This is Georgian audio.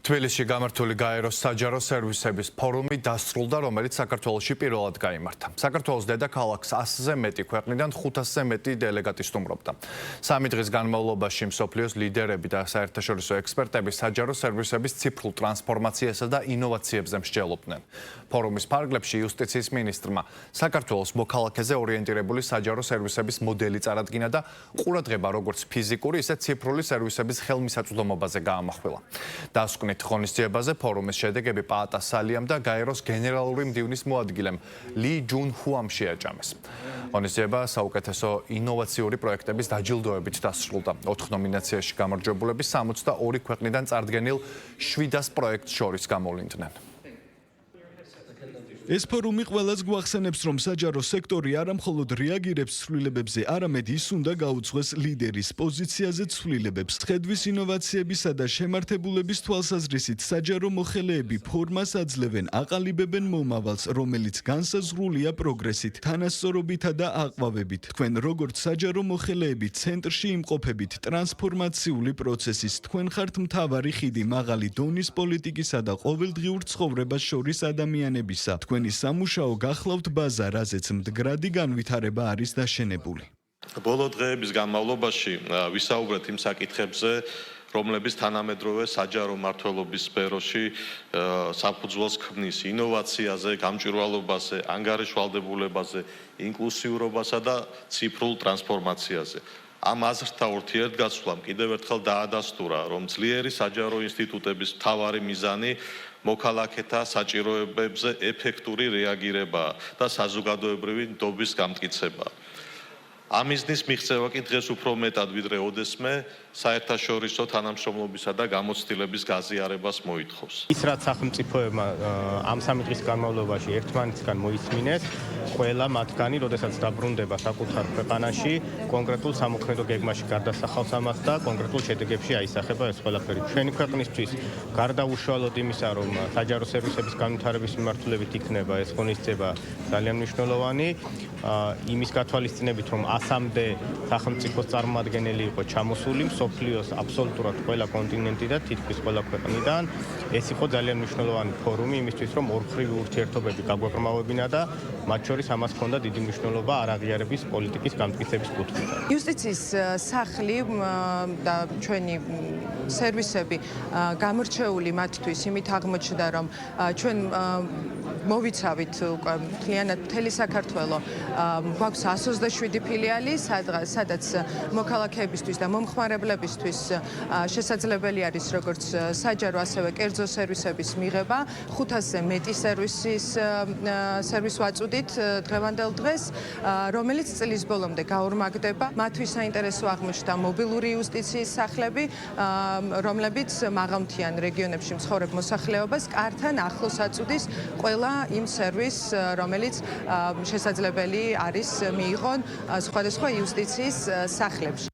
თბილისში გამართული გაეროს საჯარო სერვისების ფორუმი დასრულდა, რომელიც საქართველოში პირველად გაიმართა. საქართველოს დედაქალაქს 100-ზე მეტი ქვეყნიდან 500-ზე მეტი დელეგატი სტუმრობდა. 3 დღის განმავლობაში მსოფლიოს ლიდერები და საერთაშორისო ექსპერტები საჯარო სერვისების ციფრულ ტრანსფორმაციასა და ინოვაციებზე მსჯელობდნენ. ფორუმის ფარგლებში იუსტიციის მინისტრმა საქართველოს მოქალაქეზე ორიენტირებული საჯარო სერვისების მოდელი წარადგინა და ყურადღება როგორც ფიზიკური, ისე ციფრული სერვისების ხელმისაწვდომობაზე გაამახვილა. დასკვნით ღონისძიებაზე ფორუმის შედეგები პაატა სალიამ და გაეროს გენერალური მდივნის მოადგილემ ლი ჯუნ ჰუამ შეაჯამეს. ღონისძიება საუკეთესო ინოვაციური პროექტების დაჯილდოებით დასრულდა. 4 ნომინაციაში გამარჯვებულები 62 ქვეყნიდან წარდგენილ 700 პროექტს შორის გამოვლინდნენ. ეს ფორუმი ყველას გვახსენებს, რომ საჯარო სექტორი არა მხოლოდ რეაგირებს ცვლილებებზე, არამედ ის უნდა გაუძღვეს ლიდერის პოზიციაზე ცვლილებებს. ხედვის ინოვაციებისა და შემართებულების თვალსაზრისით საჯარო მოხელეები ფორმას აძლევენ, აყალიბებენ მომავალს, რომელიც განსაზღვრულია პროგრესით, თანასწორობითა და აყვავებით. თქვენ როგორც საჯარო მოხელეები ცენტრში იმყოფებით ტრანსფორმაციული პროცესის, თქვენ ხართ მთავარი ხიდი მაღალი დონის პოლიტიკისა და ყოველდღიურ ცხოვრებას შორის ადამიანებისა. თქვენი სამუშაო გახლავთ ბაზა, რაზეც მდგრადი განვითარება არის დაშენებული. ბოლო დღეების განმავლობაში ვისაუბრეთ იმ საკითხებზე, რომლებიც თანამედროვე საჯარო მმართველობის სფეროში საფუძველს ქმნის ინოვაციაზე, გამჭვირვალობაზე, ანგარიშვალდებულებაზე, ინკლუსიურობასა და ციფრულ ტრანსფორმაციაზე. ამ აზრთა ურთიერთგაცვლამ კიდევ ერთხელ დაადასტურა, რომ ძლიერი საჯარო ინსტიტუტების მთავარი მიზანი მოქალაქეთა საჭიროებებზე ეფექტური რეაგირებაა და საზოგადოებრივი ნდობის გამტკიცებაა. ამ მიზნის მიღწევა კი დღეს უფრო მეტად ვიდრე ოდესმე საერთაშორისო თანამშრომლობისა და გამოცდილების გაზიარებას მოითხოვს. ის რაც სახელმწიფოებმა ამ 3 დღის განმავლობაში ერთმანეთისგან მოისმინეს, ყველა მათგანი, როდესაც დაბრუნდება საკუთარ ქვეყანაში, კონკრეტულ სამოქმედო გეგმაში გარდასახავს ამას და კონკრეტულ შედეგებში აისახება ეს ყველაფერი. ჩვენი ქვეყნისთვის გარდა უშუალოდ იმისა, რომ საჯარო სერვისების განვითარების მიმართულებით იქნება ეს ღონისძიება ძალიან მნიშვნელოვანი, იმის გათვალისწინებით, რომ 100-მდე სახელმწიფოს წარმომადგენელი იყო ჩამოსული მსოფლიოს აბსოლუტურად ყველა კონტინენტი და თითქმის ყველა ქვეყნიდან. ეს იყო ძალიან მნიშვნელოვანი ფორუმი იმისთვის, რომ ორმხრივი ურთიერთობები გაგვეყრმავებინა და მათ შორის ამას ჰქონდა დიდი მნიშვნელობა არაღიარების პოლიტიკის გამტკიცების კუთხით. იუსტიციის სახლი და ჩვენი სერვისები გამორჩეული მათთვის იმით აღმოჩნდა, რომ ჩვენ მოვიცავით უკვე მთლიანად მთელი საქართველო. გვაქვს 127 ფილიალი, სადაც მოქალაქეებისთვის და მომხმარებლებისთვის შესაძლებელი არის როგორც საჯარო, ასევე კერძო სერვისების მიღება. 500-ზე მეტი სერვის ვაწვდით დღევანდელ დღეს, რომელიც წლის ბოლომდე გაორმაგდება. მათთვის საინტერესო აღმოჩნდა მობილური იუსტიციის სახლები, რომლებიც მაღალმთიან რეგიონებში მცხოვრებ მოსახლეობას კართან ახლოს აწვდის ყველა იმ სერვისს, რომელიც შესაძლებელი არის მიიღონ სხვადასხვა იუსტიციის სახლებში.